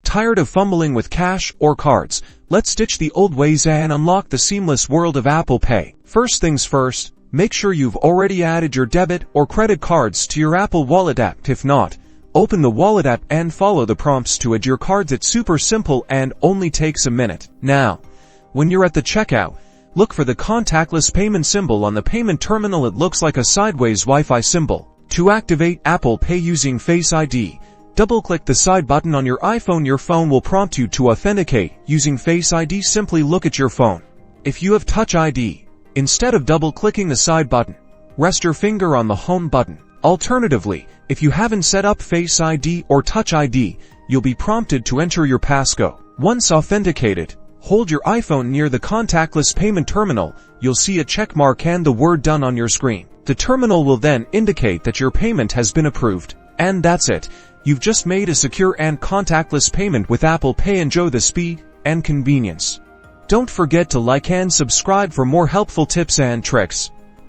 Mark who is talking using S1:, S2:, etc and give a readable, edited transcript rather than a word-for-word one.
S1: Tired of fumbling with cash or cards? Let's ditch the old ways and unlock the seamless world of Apple Pay. First things first, make sure you've already added your debit or credit cards to your Apple Wallet app. If not, open the Wallet app and follow the prompts to add your cards. It's super simple and only takes a minute. Now, when you're at the checkout, look for the contactless payment symbol on the payment terminal. It looks like a sideways Wi-Fi symbol. To activate Apple Pay using Face ID, double-click the side button on your iPhone. Your phone will prompt you to authenticate using Face ID. Simply look at your phone. If you have Touch ID, instead of double-clicking the side button, rest your finger on the home button. Alternatively, if you haven't set up Face ID or Touch ID, you'll be prompted to enter your passcode. Once authenticated, hold your iPhone near the contactless payment terminal. You'll see a check mark and the word "Done" on your screen. The terminal will then indicate that your payment has been approved. And that's it. You've just made a secure and contactless payment with Apple Pay. Enjoy the speed and convenience. Don't forget to like and subscribe for more helpful tips and tricks.